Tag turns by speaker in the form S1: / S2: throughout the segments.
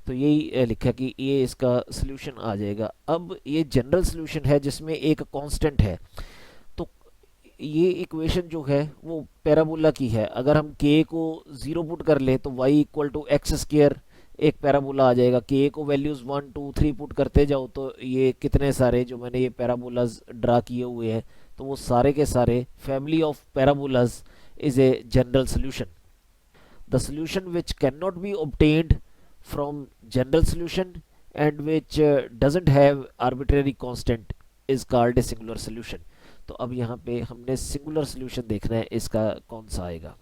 S1: तो यही लिखा कि ये इसका सोल्यूशन आ जाएगा। अब ये जनरल सोल्यूशन है जिसमें एक कांस्टेंट है। तो ये इक्वेशन जो है वो पैराबोला की है। अगर हम के को ज़ीरो पुट कर ले तो वाई इक्वल टू एक्स स्क्र एक पैराबोला आ जाएगा। के को वैल्यूज़ 1 2 3 पुट करते जाओ तो ये कितने सारे जो मैंने ये पैराबोलाज ड्रा किए हुए हैं, तो वो सारे के सारे family of parabolas is a general solution. The solution which cannot be obtained from general solution and which doesn't have arbitrary constant is called a singular solution. तो अब यहाँ पे हमने सिंगुलर सोल्यूशन देखना है, इसका कौन सा आएगा।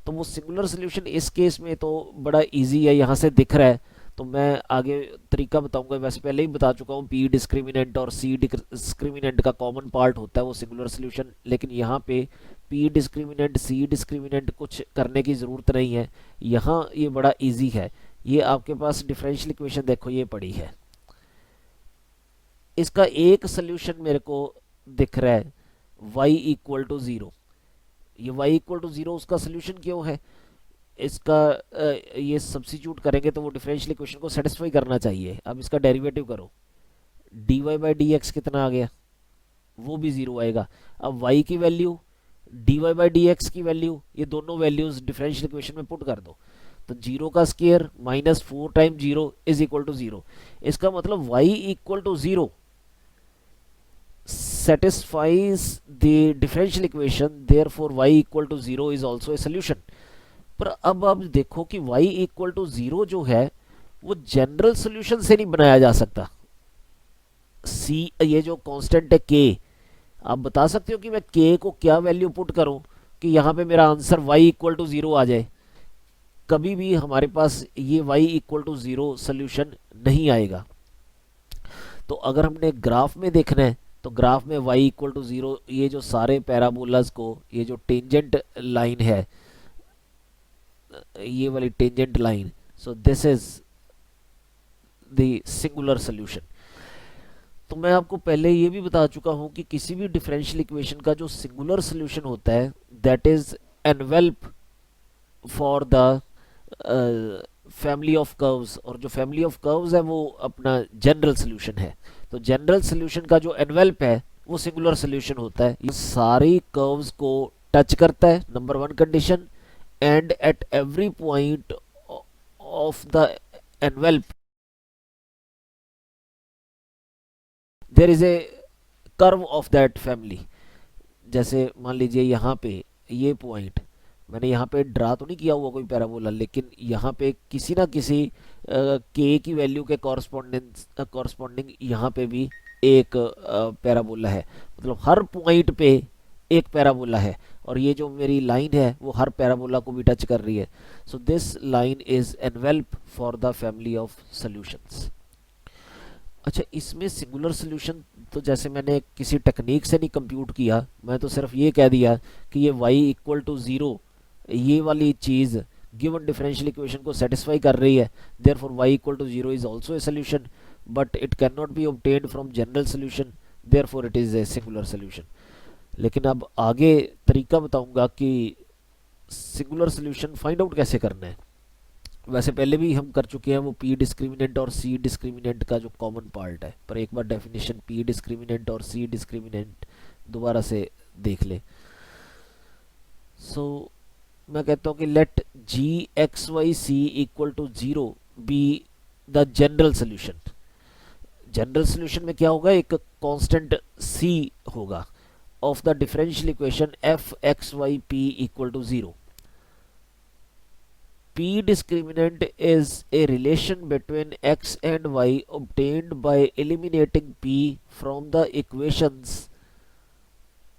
S1: तो वो सिंगुलर सोल्यूशन इस केस में तो बड़ा इजी है, यहाँ से दिख रहा है। तो मैं आगे तरीका बताऊंगा, वैसे पहले ही बता चुका हूँ, पी डिस्क्रिमिनेंट और सी डिस्क्रिमिनेंट का कॉमन पार्ट होता है वो सिंगुलर सोल्यूशन। लेकिन यहाँ पे पी डिस्क्रिमिनेंट सी डिस्क्रिमिनेंट कुछ करने की ज़रूरत नहीं है, यहाँ ये बड़ा इजी है। ये आपके पास डिफरेंशियल इक्वेशन देखो ये पड़ी है, इसका एक सोल्यूशन मेरे को दिख रहा है y इक्वल टू ज़ीरो। ये y इक्वल टू ज़ीरो उसका सोल्यूशन क्यों है, इसका ये सब्सिट्यूट करेंगे तो वो डिफरेंशियल इक्वेशन को सेटिस्फाई करना चाहिए। अब इसका डेरिवेटिव करो, d y by d x कितना आ गया, वो भी ज़ीरो आएगा। अब y की value, d y by d x की वैल्यू, ये दोनों वैल्यूज डिफरेंशियल इक्वेशन में पुट कर दो। तो जीरो का square minus 4 time zero is equal to zero. इसका मतलब y equal to zero satisfies the differential equation, therefore y equal to 0 is also a solution। पर अब आप देखो कि y इक्वल टू ज़ीरो जो है वो जनरल सोल्यूशन से नहीं बनाया जा सकता। सी ये जो कांस्टेंट है k, आप बता सकते हो कि मैं k को क्या वैल्यू पुट करूं कि यहाँ पे मेरा answer y equal to zero आ जाए। कभी भी हमारे पास ये y equal to zero solution नहीं आएगा। तो अगर हमने ग्राफ में देखना है तो ग्राफ में y इक्वल टू ज़ीरो, ये जो सारे पैराबोलाज को, ये जो टेंजेंट लाइन है, ये वाली tangent line, so this is the singular solution. तो मैं आपको पहले ये भी बता चुका हूँ कि किसी भी डिफरेंशियल इक्वेशन का जो सिंगुलर सोल्यूशन होता है that is envelope for the family of curves, और जो फैमिली ऑफ कर्व्स है वो अपना जनरल सोल्यूशन है। तो जनरल सोल्यूशन का जो एनवेल्प है वो सिंगुलर सोल्यूशन होता है, ये सारी कर्व्स को टच करता है, number one condition. And at every point of the envelope there is a curve of that family. जैसे मान लीजिए यहाँ पे ये पॉइंट, मैंने यहाँ पे ड्रा तो नहीं किया हुआ कोई पैराबोला, लेकिन यहाँ पे किसी ना किसी के की वैल्यू के कॉरस्पॉन्डिंग यहाँ पे भी एक पैराबोला है। मतलब हर पॉइंट पे एक पैराबोला है, और ये जो मेरी लाइन है वो हर पैराबोला को भी टच कर रही है। So this line is envelope for the family of solutions. अच्छा, इसमें सिंगुलर सोल्यूशन तो जैसे मैंने किसी टेक्निक से नहीं कंप्यूट किया, मैं तो सिर्फ ये कह दिया कि ये y इक्वल टू ज़ीरो, ये वाली चीज़ गिवन डिफरेंशियल इक्वेशन को सेटिस्फाई कर रही है, therefore y equal to zero is also a solution, but it can not be obtained from general solution, therefore it is a singular solution. लेकिन अब आगे तरीका बताऊंगा कि सिंगुलर सोल्यूशन फाइंड आउट कैसे करना है। वैसे पहले भी हम कर चुके हैं वो पी डिस्क्रिमिनेंट और सी डिस्क्रिमिनेंट का जो कॉमन पार्ट है, पर एक बार डेफिनेशन पी डिस्क्रिमिनेंट और सी डिस्क्रिमिनेंट दोबारा से देख ले। सो मैं कहता हूँ कि let g x Y C equal to zero be the general solution. General solution में क्या होगा, एक कांस्टेंट c होगा of the differential equation f x y p equal to zero. P discriminant is a relation between x and y obtained by eliminating p from the equations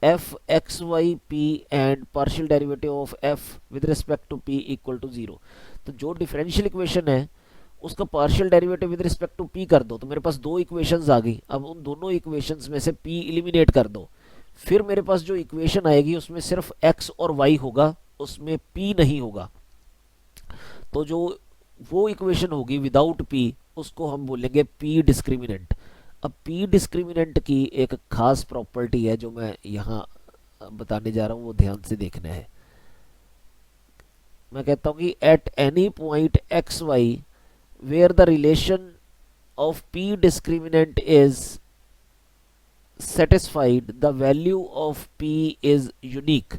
S1: f x y p and partial derivative of f with respect to p equal to 0। तो जो differential equation है उसका partial derivative with respect to p कर दो, तो मेरे पास दो equations आ गई। अब उन दोनों इक्वेशंस में से p एलिमिनेट कर दो, फिर मेरे पास जो इक्वेशन आएगी उसमें सिर्फ x और y होगा, उसमें p नहीं होगा। तो जो वो इक्वेशन होगी विदाउट p, उसको हम बोलेंगे p डिस्क्रिमिनेंट। अब p डिस्क्रिमिनेंट की एक खास प्रॉपर्टी है जो मैं यहाँ बताने जा रहा हूँ, वो ध्यान से देखना है। मैं कहता हूँ कि at any point x y where the relation of p discriminant is satisfied, the value of p is unique.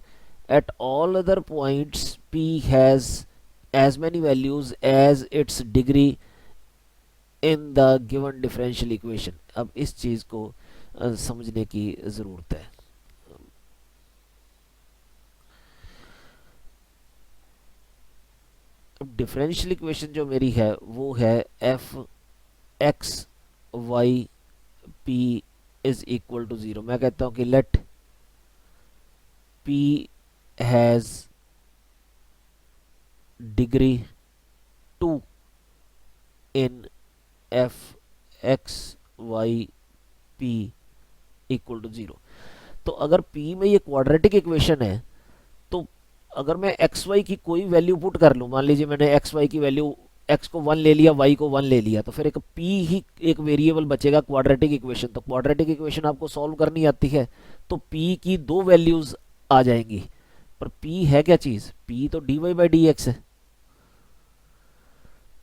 S1: At all other points p has as many values as its degree in the given differential equation. अब इस चीज को समझने की जरूरत है. अब differential equation जो मेरी है वो है f x y p is equal to 0. मैं कहता हूं कि let p has degree 2 in f x y p equal to 0. तो अगर p में ये क्वाड्रेटिक इक्वेशन है तो अगर मैं एक्स वाई की कोई वैल्यू पुट कर लूँ, मान लीजिए मैंने एक्स वाई की वैल्यू x को 1 ले लिया, y को 1 ले लिया, तो फिर एक p ही एक वेरिएबल बचेगा क्वाड्रेटिक इक्वेशन. तो क्वाड्रेटिक इक्वेशन आपको सॉल्व करनी आती है तो p की दो वैल्यूज आ जाएंगी. पर p है क्या चीज? p तो dy बाई डी एक्स है.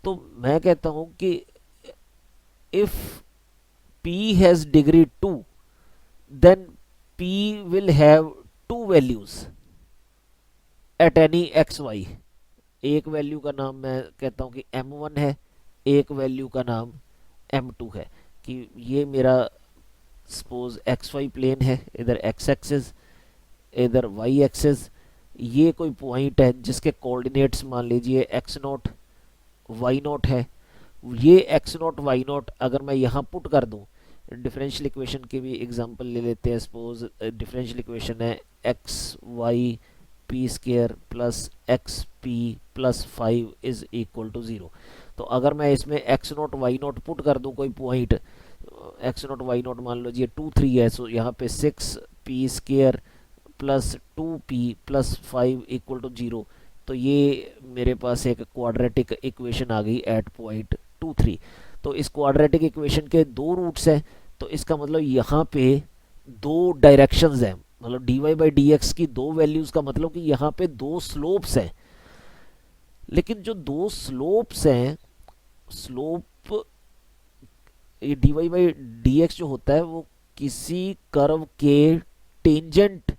S1: तो मैं कहता हूं कि if p has degree 2 then p will have two values at any x y. एक वैल्यू का नाम मैं कहता हूं कि m1 है, एक वैल्यू का नाम m2 है. कि ये मेरा सपोज एक्स वाई प्लेन है, इधर एक्स एक्सिस इधर वाई एक्सिस. ये कोई पॉइंट है जिसके कोऑर्डिनेट्स मान लीजिए एक्स नोट वाई नोट है. ये एक्स नोट वाई नोट अगर मैं यहाँ पुट कर दूं, डिफरेंशियल इक्वेशन के भी एग्जांपल ले लेते हैं. सपोज डिफरेंशियल इक्वेशन है x y p square plus x p plus 5 is equal to 0. तो अगर मैं इसमें x naught y naught put कर दूं कोई point, x naught y naught मान लीजिए 2 3 है, सो यहाँ पे 6 p square plus 2p plus 5 equal to 0. तो ये मेरे पास एक क्वाड्रेटिक इक्वेशन आ गई एट पॉइंट 2 3. तो इस क्वाड्रेटिक इक्वेशन के दो रूट्स हैं, तो इसका मतलब यहाँ पे दो डायरेक्शंस हैं. मतलब dy बाई डी एक्स की दो वैल्यूज का मतलब कि यहाँ पे दो स्लोप्स हैं. लेकिन जो दो स्लोप्स हैं, स्लोप ये dy बाई डी एक्स जो होता है वो किसी कर्व के टेंजेंट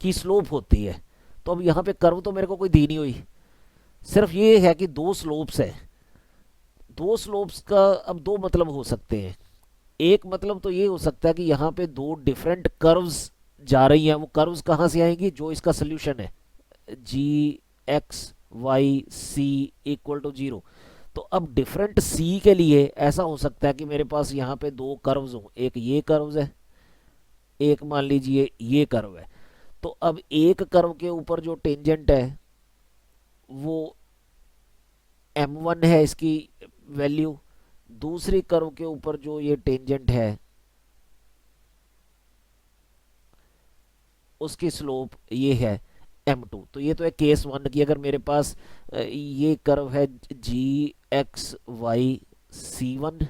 S1: की स्लोप होती है. तो अब यहाँ पे कर्व तो मेरे को कोई दी नहीं हुई, सिर्फ ये है कि दो स्लोप्स है. दो स्लोप्स का अब दो मतलब हो सकते हैं. एक मतलब तो ये हो सकता है कि यहाँ पे दो डिफरेंट कर्व्स जा रही हैं. वो कर्व्स कहाँ से आएंगी? जो इसका सोल्यूशन है G x Y C equal to 0. तो अब डिफरेंट सी के लिए ऐसा हो सकता है कि मेरे पास यहाँ पे दो कर्व्स हों. एक ये कर्व्स है, एक मान लीजिए ये कर्व है. तो अब एक कर्व के ऊपर जो टेंजेंट है वो m1 है इसकी वैल्यू, दूसरी कर्व के ऊपर जो ये टेंजेंट है उसकी स्लोप ये है m2. तो ये तो है केस 1 की. अगर मेरे पास ये कर्व है G x Y c1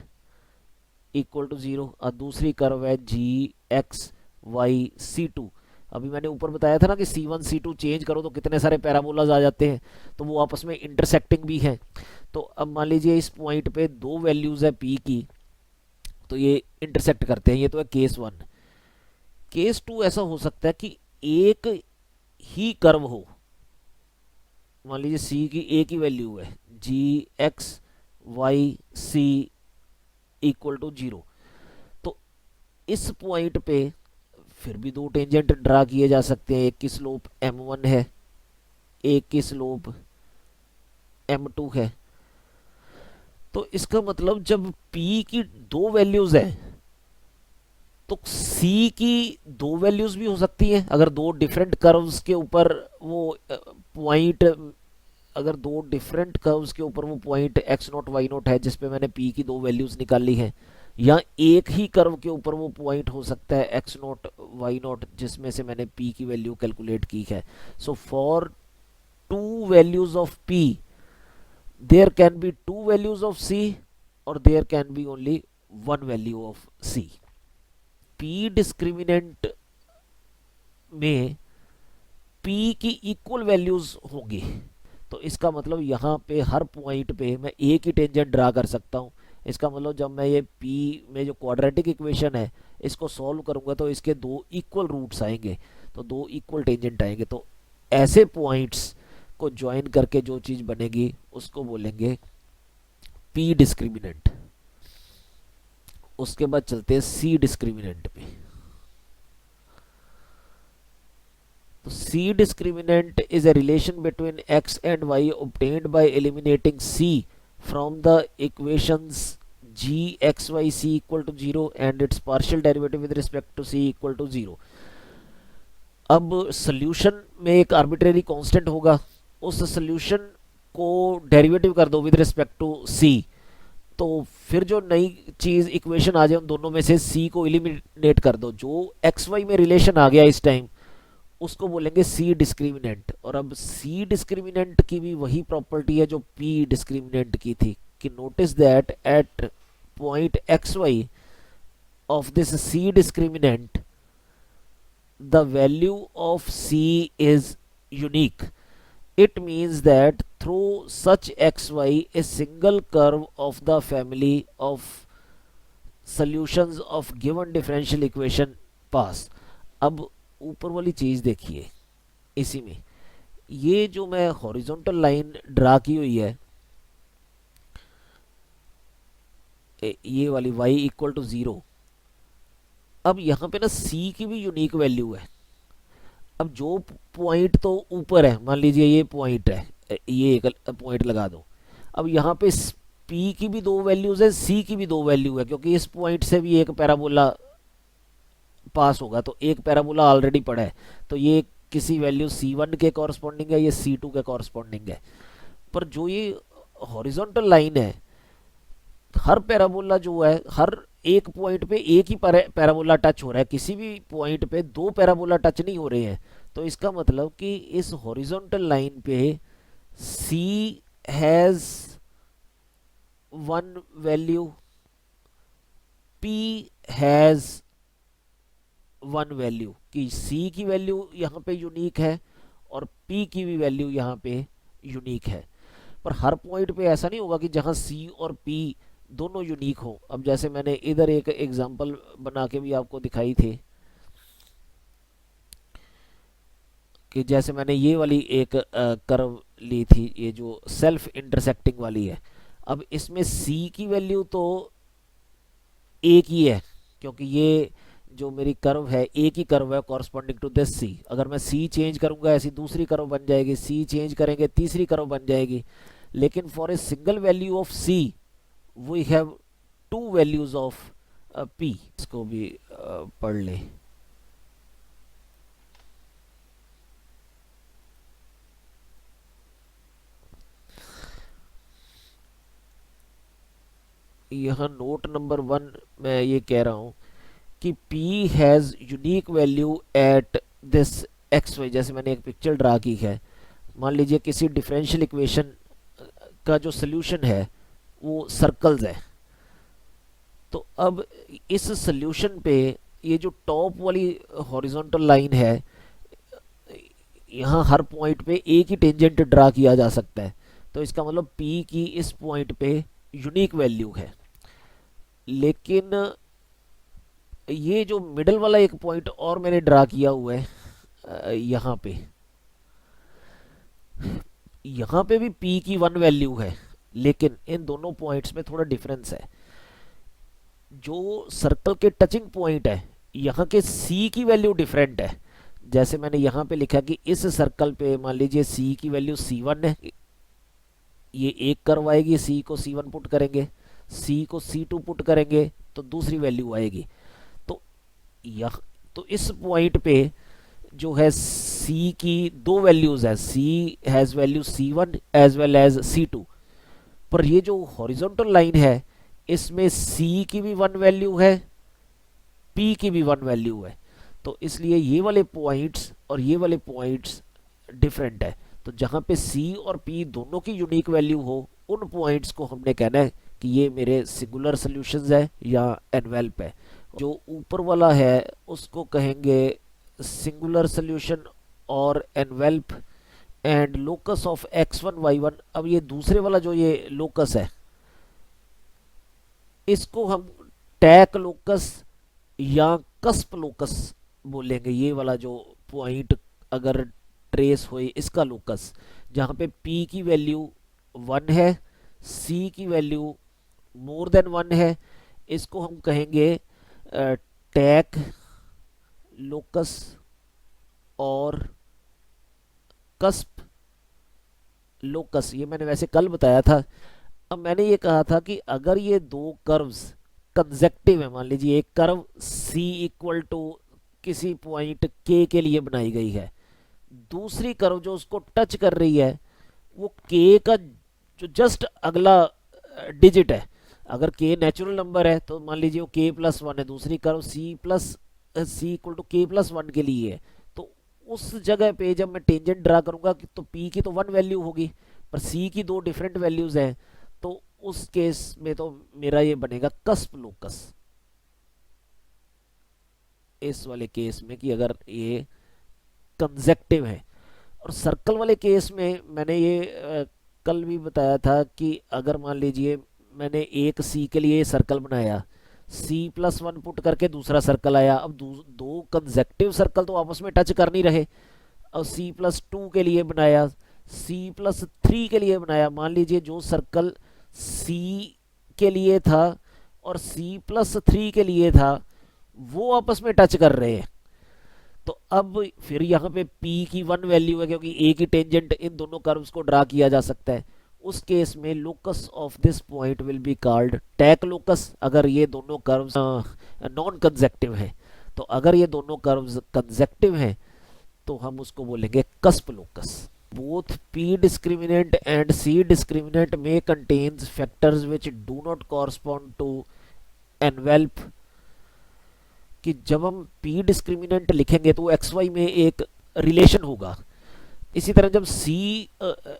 S1: equal to 0 और दूसरी कर्व है जी एक्स वाई c2. अभी मैंने ऊपर बताया था ना कि C1 C2 चेंज करो तो कितने सारे पैराबोलाज आ जाते हैं, तो वो आपस में इंटरसेक्टिंग भी हैं. तो अब मान लीजिए इस पॉइंट पे दो वैल्यूज है P की, तो ये इंटरसेक्ट करते हैं. ये तो है केस 1. केस 2 ऐसा हो सकता है कि एक ही कर्व हो, मान लीजिए C की एक ही वैल्यू है G x Y C equal to 0. तो इस पॉइंट पे फिर भी दो टेंजेंट ड्रा किए जा सकते हैं. एक की स्लोप m1 है, एक की स्लोप m2 है. तो इसका मतलब जब p की दो वैल्यूज है तो c की दो वैल्यूज भी हो सकती हैं. अगर दो डिफरेंट कर्व्स के ऊपर वो पॉइंट, अगर दो डिफरेंट कर्व्स के ऊपर वो point x naught y naught है जिसपे मैंने p की दो वैल्यूज निकाली हैं, या एक ही कर्व के ऊपर वो पॉइंट हो सकता है एक्स नोट वाई नोट जिसमें से मैंने p की वैल्यू कैलकुलेट की है. So for two values of p there can be two values of c और there can be only one value of c. p discriminant में p की equal values होंगी. तो इसका मतलब यहाँ पे हर पॉइंट पे मैं एक ही टेंजेंट ड्रा कर सकता हूँ। इसका मतलब जब मैं ये पी में जो क्वाड्रेटिक इक्वेशन है इसको सॉल्व करूँगा तो इसके दो इक्वल रूट्स आएंगे, तो दो इक्वल टेंजेंट आएंगे। तो ऐसे पॉइंट्स को ज्वाइन करके जो चीज़ बनेगी उसको बोलेंगे पी डिस्क्रिमिनेंट। उसके बाद चलते हैं सी डिस्क्रिमिनेंट पे। तो C discriminant is a relation between x and y obtained by eliminating c from the equations g x y c equal to 0 and its partial derivative with respect to c equal to 0। अब solution में एक arbitrary constant होगा, उस solution को derivative कर दो with respect to c, तो फिर जो नई चीज इक्वेशन आ जाए उन दोनों में से c को एलिमिनेट कर दो। जो एक्स वाई में रिलेशन आ गया इस टाइम उसको बोलेंगे सी डिस्क्रिमिनेंट। और अब सी डिस्क्रिमिनेंट की भी वही प्रॉपर्टी है जो पी डिस्क्रिमिनेंट की थी कि notice that at point x y of this c discriminant the value of c is unique. It means that through such xy a single curve of the family of solutions of given differential equation pass। अब ऊपर वाली चीज देखिए, इसी में ये जो मैं हॉरिजॉन्टल लाइन ड्रा की हुई है ये वाली y इक्वल टू 0, अब यहाँ पे ना c की भी यूनिक वैल्यू है। अब जो पॉइंट तो ऊपर है, मान लीजिए ये पॉइंट है, ये एक पॉइंट लगा दो। अब यहाँ पे p की भी दो वैल्यूज है, c की भी दो वैल्यू है, क्योंकि इस पॉइंट से भी एक पैराबोला पास होगा, तो एक पैराबोला ऑलरेडी पड़ा है, तो ये किसी वैल्यू c1 के कॉरस्पॉन्डिंग है, ये c2 के कॉरस्पॉन्डिंग है। पर जो ये हॉरिजॉन्टल लाइन है, हर पैराबोला जो है हर एक पॉइंट पे एक ही पैराबोला टच हो रहा है, किसी भी पॉइंट पे दो पैराबोला टच नहीं हो रहे हैं। तो इसका मतलब कि इस हॉरिजॉन्टल लाइन पे c has one value, p has one value, कि c की वैल्यू यहाँ पे यूनिक है और p की भी वैल्यू यहाँ पे यूनिक है। पर हर पॉइंट पे ऐसा नहीं होगा कि जहाँ c और p दोनों यूनिक हो। अब जैसे मैंने इधर एक एग्जांपल बना के भी आपको दिखाई थी कि जैसे मैंने ये वाली एक कर्व ली थी, ये जो सेल्फ इंटरसेक्टिंग वाली है। अब इसमें c की वैल्यू तो एक ही है, क्योंकि ये जो मेरी कर्व है एक ही कर्व है कॉरस्पॉन्डिंग टू दिस c। अगर मैं c चेंज करूंगा ऐसी दूसरी कर्व बन जाएगी, c चेंज करेंगे तीसरी कर्व बन जाएगी। लेकिन for a single value of c we have two values of p। इसको भी पढ़ ले। यहाँ नोट नंबर 1 मैं ये कह रहा हूँ कि p has unique value at this x y. जैसे मैंने एक पिक्चर ड्रा की है, मान लीजिए किसी डिफरेंशियल इक्वेशन का जो सोल्यूशन है वो सर्कल्स है। तो अब इस सोल्यूशन पे ये जो टॉप वाली हॉरिजॉन्टल लाइन है, यहाँ हर पॉइंट पे एक ही टेंजेंट ड्रा किया जा सकता है। तो इसका मतलब p की इस पॉइंट पे यूनिक वैल्यू है। लेकिन ये जो मिडल वाला एक पॉइंट और मैंने ड्रा किया हुआ है यहाँ पे, यहाँ पे भी p की वन वैल्यू है, लेकिन इन दोनों पॉइंट्स में थोड़ा डिफरेंस है। जो सर्कल के टचिंग पॉइंट है यहाँ के c की वैल्यू डिफरेंट है। जैसे मैंने यहाँ पे लिखा कि इस सर्कल पे मान लीजिए c की वैल्यू c1 है, ये एक कर्व आएगी, c को c1 पुट करेंगे, c को c2 पुट करेंगे तो दूसरी वैल्यू आएगी। तो यह तो इस पॉइंट पे जो है c की दो वैल्यूज है, c has value c1 as well as c2। पर ये जो हॉरिजॉन्टल लाइन है इसमें c की भी वन वैल्यू है, p की भी वन वैल्यू है। तो इसलिए ये वाले पॉइंट्स और ये वाले पॉइंट्स डिफरेंट है। तो जहाँ पे c और p दोनों की यूनिक वैल्यू हो उन पॉइंट्स को हमने कहना है कि ये मेरे सिंगुलर सॉल्यूशंस है या एनवेल्प है। जो ऊपर वाला है उसको कहेंगे सिंगुलर सॉल्यूशन और envelope and locus of x1 y1। अब ये दूसरे वाला जो ये लोकस है, इसको हम टैक लोकस या कस्प लोकस बोलेंगे। ये वाला जो पॉइंट अगर ट्रेस हुए, इसका लोकस, जहाँ पे p की वैल्यू 1 है, c की वैल्यू मोर देन 1 है, इसको हम कहेंगे टैक लोकस और कस्प लोकस। ये मैंने वैसे कल बताया था। अब मैंने ये कहा था कि अगर ये दो कर्व्स कंसेक्टिव है, मान लीजिए एक कर्व c इक्वल टू किसी पॉइंट k के लिए बनाई गई है, दूसरी कर्व जो उसको टच कर रही है वो k का जो जस्ट अगला डिजिट है। अगर k नेचुरल नंबर है तो मान लीजिए वो k+1 है, दूसरी curve c equal to k+1 के लिए है, तो उस जगह पे जब मैं टेंजेंट ड्रा करूंगा तो p की तो 1 वैल्यू होगी, पर c की दो डिफरेंट वैल्यूज हैं, तो उस केस में तो मेरा ये बनेगा कस्प लोकस। इस वाले केस में कि अगर ये कंसेक्टिव है। और सर्कल वाले केस में मैंने ये कल भी बताया था कि अगर मान लीजिए मैंने एक सी के लिए सर्कल बनाया, c+1 पुट करके दूसरा सर्कल आया, अब दो कंसेक्टिव सर्कल तो आपस में टच कर नहीं रहे। और c+2 के लिए बनाया, c+3 के लिए बनाया, मान लीजिए जो सर्कल c के लिए था और c+3 के लिए था वो आपस में टच कर रहे हैं, तो अब फिर यहाँ पे p की 1 वैल्यू है, क्योंकि a की टेंजेंट इन दोनों कर्व्स को ड्रा किया जा सकता है। उस केस में locus of this point will be called tac locus, अगर ये दोनों कर्व्स नॉन कंसेक्टिव हैं। तो अगर ये दोनों कर्व्स कंसेक्टिव हैं तो हम उसको बोलेंगे cusp locus. Both p discriminant and c discriminant may contains factors which do not correspond to envelope। कि जब हम p डिस्क्रिमिनेंट लिखेंगे तो एक्स वाई में एक रिलेशन होगा। इसी तरह जब c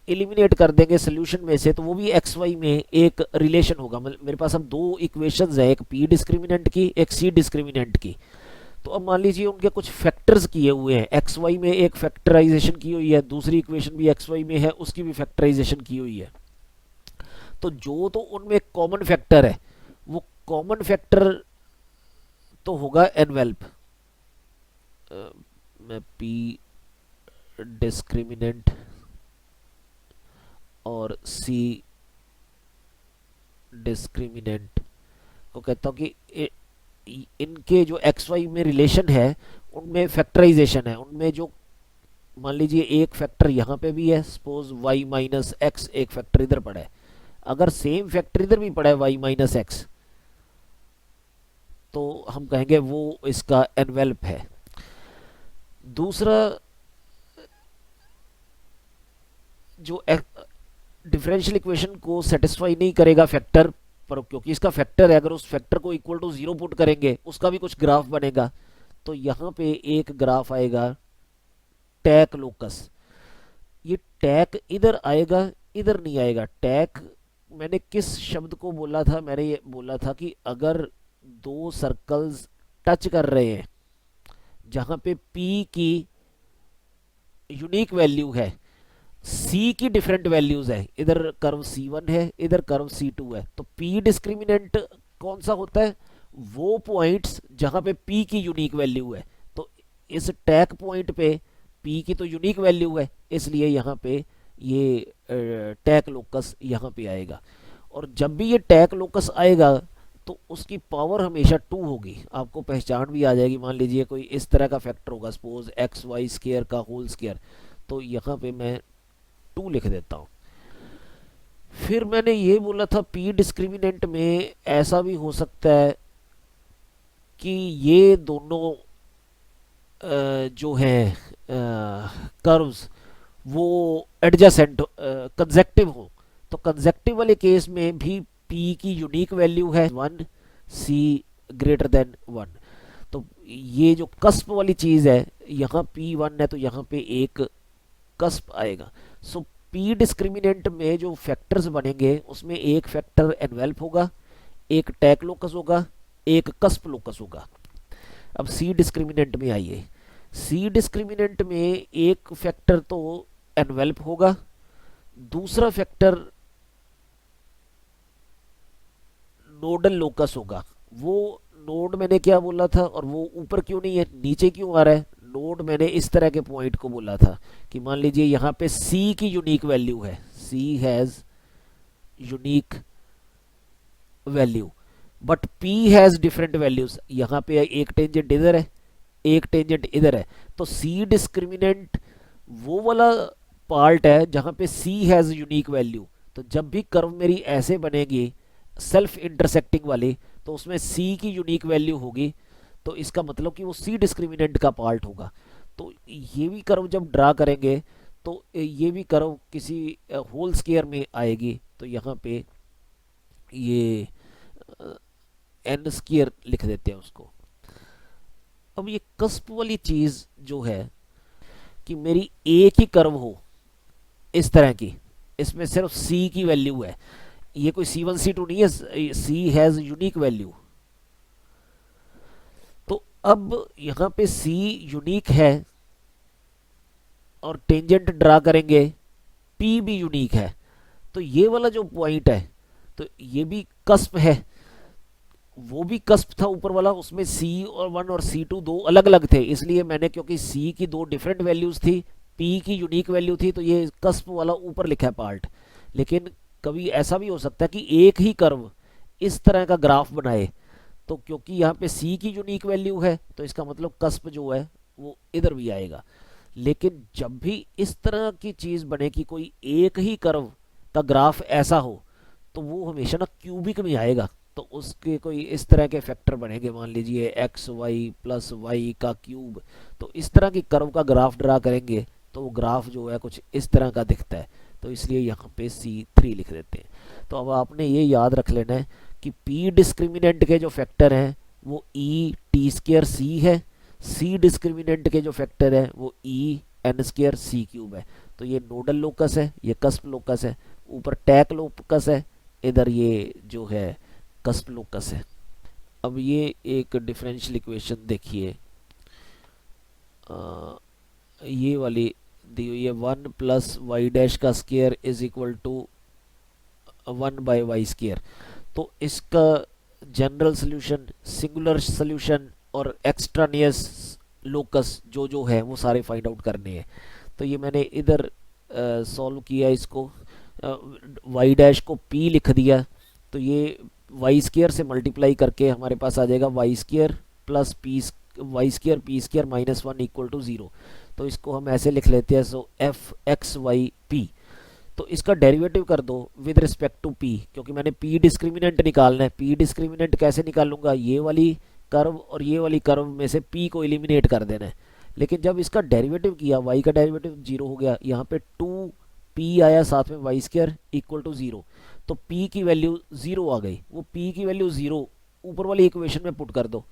S1: एलिमिनेट कर देंगे सोल्यूशन में से तो वो भी एक्स वाई में एक रिलेशन होगा। मेरे पास अब दो इक्वेशंस है, एक p डिस्क्रिमिनेंट की, एक c डिस्क्रिमिनेंट की। तो अब मान लीजिए उनके कुछ फैक्टर्स किए हुए हैं, एक्स वाई में एक फैक्टराइजेशन की हुई है, दूसरी इक्वेशन भी एक्स वाई में है, उसकी भी फैक्टराइजेशन की हुई है। तो जो तो उनमें कॉमन फैक्टर है वो कॉमन फैक्टर तो होगा एनवेल्प। मैं p डिस्क्रिमिनेंट और c डिस्क्रिमिनेंट को कहता हूँ कि इनके जो एक्स वाई में रिलेशन है उनमें फैक्टराइजेशन है। उनमें जो मान लीजिए एक फैक्टर यहाँ पे भी है, सपोज y-x, एक फैक्टर इधर पड़ा है, अगर सेम फैक्टर इधर भी पड़ा है y-x, तो हम कहेंगे वो इसका एनवेल्प है। दूसरा जो डिफरेंशियल इक्वेशन को सेटिस्फाई नहीं करेगा फैक्टर पर, क्योंकि इसका फैक्टर है, अगर उस फैक्टर को इक्वल टू 0 पुट करेंगे उसका भी कुछ ग्राफ बनेगा। तो यहाँ पे एक ग्राफ आएगा टैक लोकस। ये टैक इधर आएगा, इधर नहीं आएगा। टैक मैंने किस शब्द को बोला था? मैंने ये बोला था कि अगर दो सर्कल्स टच कर रहे हैं जहां पे p की यूनिक वैल्यू है, c की डिफरेंट वैल्यूज है, इधर कर्व c1 है, इधर कर्व c2 है, तो p डिस्क्रिमिनेंट कौन सा होता है? वो पॉइंट्स जहां पे p की यूनिक वैल्यू है। तो इस टैग पॉइंट पे p की तो यूनिक वैल्यू है, इसलिए यहाँ पे ये टैग लोकस यहाँ पे आएगा। और जब भी ये टैग लोकस आएगा तो उसकी पावर हमेशा 2 होगी, आपको पहचान भी आ जाएगी। मान लीजिए कोई इस तरह का फैक्टर होगा, सपोज एक्स वाई स्क्वायर का होल स्क्वायर, तो यहाँ पे मैं 2 लिख देता हूँ। फिर मैंने ये बोला था p डिस्क्रिमिनेंट में ऐसा भी हो सकता है कि ये दोनों जो हैं कर्व्स वो एडजेसेंट कंसेक्टिव हो। तो कंसेक्टिव वाले केस में भी p की यूनिक वैल्यू है 1, c ग्रेटर देन 1। तो ये जो कस्प वाली चीज़ है, यहाँ p1 है तो यहाँ पे एक कस्प आएगा। सो p डिस्क्रिमिनेंट में जो फैक्टर्स बनेंगे उसमें एक फैक्टर एनवेल्प होगा, एक टैग लोकस होगा, एक कस्प लोकस होगा। अब c डिस्क्रिमिनेंट में आइए। c डिस्क्रिमिनेंट में एक फैक्टर तो एनवेल्प होगा, दूसरा फैक्टर नोडल लोकस होगा। वो नोड मैंने क्या बोला था, और वो ऊपर क्यों नहीं है, नीचे क्यों आ रहा है? नोड मैंने इस तरह के पॉइंट को बोला था कि मान लीजिए यहाँ पे C की यूनिक वैल्यू है, C has unique value, but P has different values. यहाँ पे एक टेंजेंट इधर है, एक टेंजेंट इधर है, तो C डिस्क्रिमिनेंट वो वाला पार्ट है जहाँ पे C हैज यूनिक वैल्यू। तो जब भी कर्व मेरी ऐसे बनेगी सेल्फ इंटरसेक्टिंग वाली, तो उसमें C की यूनिक वैल्यू होगी, तो इसका मतलब कि वो C डिस्क्रिमिनेंट का पार्ट होगा। तो ये भी कर्व जब ड्रा करेंगे तो ये भी कर्व किसी होल स्क्वायर में आएगी, तो यहाँ पे ये एन स्क्वायर लिख देते हैं उसको। अब ये कस्प वाली चीज जो है कि मेरी एक ही कर्व हो इस तरह की, इसमें सिर्फ C की वैल्यू है, ये कोई C1 C2 नहीं है, C हैज यूनिक वैल्यू। तो अब यहाँ पे C यूनिक है और टेंजेंट ड्रा करेंगे, P भी यूनिक है, तो ये वाला जो पॉइंट है तो ये भी कस्प है, वो भी कस्प था ऊपर वाला, उसमें C1 और C2 दो अलग अलग थे, इसलिए मैंने, क्योंकि C की दो डिफरेंट वैल्यूज थी, P की यूनिक वैल्यू थी, तो ये कस्प वाला ऊपर लिखा है पार्ट। लेकिन कभी ऐसा भी हो सकता है कि एक ही कर्व इस तरह का ग्राफ बनाए, तो क्योंकि यहाँ पे C की यूनिक वैल्यू है तो इसका मतलब कस्प जो है वो इधर भी आएगा। लेकिन जब भी इस तरह की चीज़ बने कि कोई एक ही कर्व का ग्राफ ऐसा हो, तो वो हमेशा ना क्यूबिक में आएगा, तो उसके कोई इस तरह के फैक्टर बनेंगे, मान लीजिए एक्स वाई प्लस वाई का क्यूब, तो इस तरह की कर्व का ग्राफ ड्रा करेंगे तो वो ग्राफ जो है कुछ इस तरह का दिखता है, तो इसलिए यहाँ पे C3 लिख देते हैं। तो अब आपने ये याद रख लेना है कि P डिस्क्रिमिनेंट के जो फैक्टर हैं वो E टी स्क्र C है, C डिस्क्रिमिनेंट के जो फैक्टर है वो E n square C cube है। तो ये नोडल लोकस है, ये कस्प लोकस है, ऊपर टैक लोकस है, इधर ये जो है कस्प लोकस है। अब ये एक डिफरेंशियल इक्वेशन देखिए, ये वाली दी हुई है, 1 प्लस वाई डैश का square is equal to 1 by y square. तो इसका जनरल सोल्यूशन, सिंगुलर सोल्यूशन और एक्स्ट्रानियस लोकस जो जो है वो सारे फाइंड आउट करने हैं। तो ये मैंने इधर सॉल्व किया, इसको वाई डैश को P लिख दिया, तो ये वाई स्क्वायर से मल्टीप्लाई करके हमारे पास आ जाएगा y square plus p y square p square minus 1 equal to 0। तो इसको हम ऐसे लिख लेते हैं, so f x y p. तो इसका डेरिवेटिव कर दो विद रिस्पेक्ट टू P, क्योंकि मैंने P डिस्क्रिमिनेंट निकालना है। P डिस्क्रिमिनेंट कैसे निकालूंगा, ये वाली कर्व और ये वाली कर्व में से P को एलिमिनेट कर देना है। लेकिन जब इसका डेरिवेटिव किया, y का डेरिवेटिव 0 हो गया, यहाँ पे 2P आया, साथ में वाई स्क्वायर इक्वल टू 0, तो P की वैल्यू 0 आ गई। वो P की वैल्यू 0 ऊपर वाली इक्वेशन में पुट कर दो,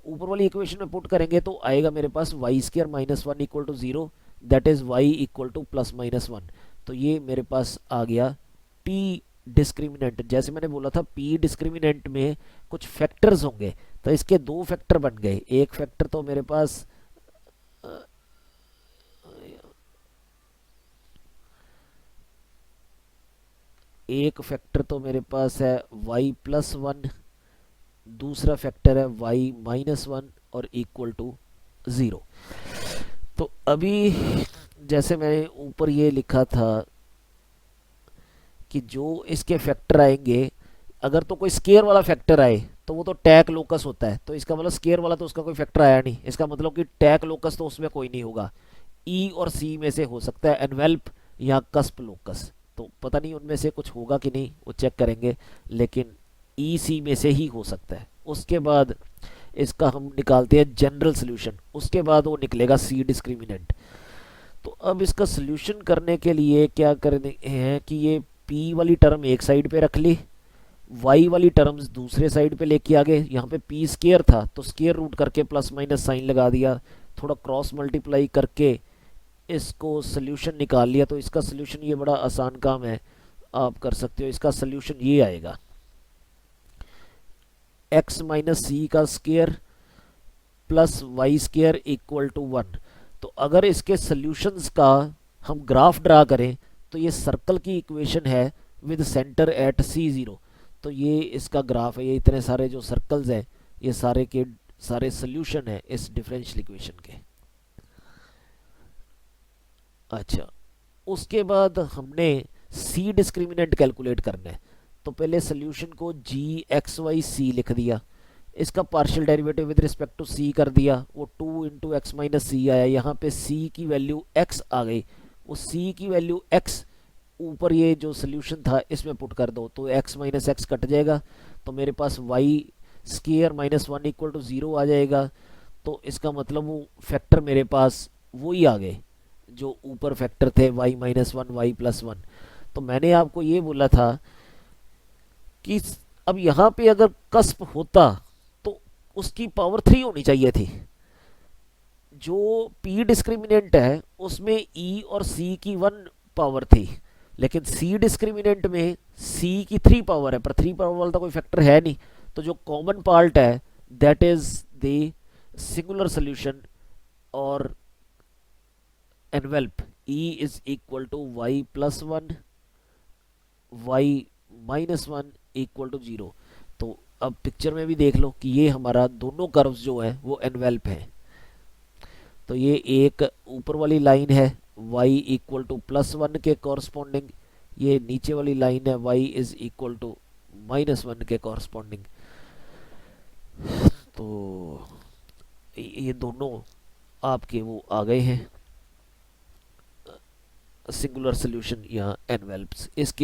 S1: ऊपर वाली इक्वेशन में पुट करेंगे तो आएगा मेरे पास Y square minus 1 equal to 0, that is y equal to plus minus 1। तो ये मेरे पास आ गया P डिस्क्रिमिनेंट। जैसे मैंने बोला था P डिस्क्रिमिनेंट में कुछ फैक्टर्स होंगे, तो इसके दो फैक्टर बन गए। एक फैक्टर तो मेरे पास एक फैक्टर तो मेरे पास है y प्लस 1, दूसरा फैक्टर है y माइनस 1 और इक्वल टू 0। तो अभी जैसे मैंने ऊपर ये लिखा था कि जो इसके फैक्टर आएंगे, अगर तो कोई स्केयर वाला फैक्टर आए तो वो तो टैक लोकस होता है, तो इसका मतलब स्केयर वाला तो उसका कोई फैक्टर आया नहीं, इसका मतलब कि टैक लोकस तो उसमें कोई नहीं होगा। ई और C में से हो सकता है एनवेल्प या कस्प लोकस, तो पता नहीं उनमें से कुछ होगा कि नहीं, वो चेक करेंगे, लेकिन EC में से ही हो सकता है। उसके बाद इसका हम निकालते हैं जनरल सोल्यूशन, उसके बाद वो निकलेगा C डिस्क्रिमिनेंट। तो अब इसका सोल्यूशन करने के लिए क्या करने हैं कि ये P वाली टर्म एक साइड पे रख ली, y वाली टर्म्स दूसरे साइड पे लेके आ गए। यहाँ पे P स्केयर था तो स्केयर रूट करके प्लस माइनस साइन लगा दिया, थोड़ा क्रॉस मल्टीप्लाई करके इसको सोल्यूशन निकाल लिया। तो इसका सोल्यूशन, ये बड़ा आसान काम है, आप कर सकते हो। इसका सोल्यूशन ये आएगा x माइनस सी का square plus y square equal to 1। तो अगर इसके सोल्यूशंस का हम ग्राफ ड्रा करें तो ये सर्कल की इक्वेशन है विद सेंटर एट C0। तो ये इसका ग्राफ है, ये इतने सारे जो सर्कल्स हैं ये सारे के सारे सोल्यूशन है इस डिफरेंशियल इक्वेशन के। अच्छा, उसके बाद हमने सी डिस्क्रिमिनेंट कैलकुलेट करना है। तो पहले सोल्यूशन को g(x, y, c) लिख दिया, इसका partial derivative with respect to c कर दिया, वो 2 इंटू एक्स माइनस सी आया, यहाँ पे c की वैल्यू x आ गई, वो c की वैल्यू x ऊपर ये जो सोल्यूशन था इसमें पुट कर दो तो x माइनस एक्स कट जाएगा, तो मेरे पास y square minus one equal to 0 आ जाएगा। तो इसका मतलब वो फैक्टर मेरे पास वही आ गए जो ऊपर फैक्टर थे y minus one, y plus one. तो मैंने आपको ये बोला था कि अब यहाँ पे अगर कस्प होता तो उसकी पावर 3 होनी चाहिए थी। जो p डिस्क्रिमिनेंट है उसमें e और c की 1 पावर थी, लेकिन c डिस्क्रिमिनेंट में c की 3 पावर है, पर 3 पावर वाला तो कोई फैक्टर है नहीं। तो जो कॉमन पार्ट है that is the singular solution और envelope e is equal to y plus one, y minus one equal to 0। तो अब पिक्चर में भी देख लो कि ये हमारा दोनों कर्व्स जो है वो एनवेल्प है। तो ये एक ऊपर वाली लाइन है y equal to plus one के कॉरस्पॉन्डिंग, ये नीचे वाली लाइन है y is equal to minus one के कॉरस्पॉन्डिंग। तो ये दोनों आपके वो आ गए हैं सिंगुलर सोल्यूशन या एनवेल्प्स। इसके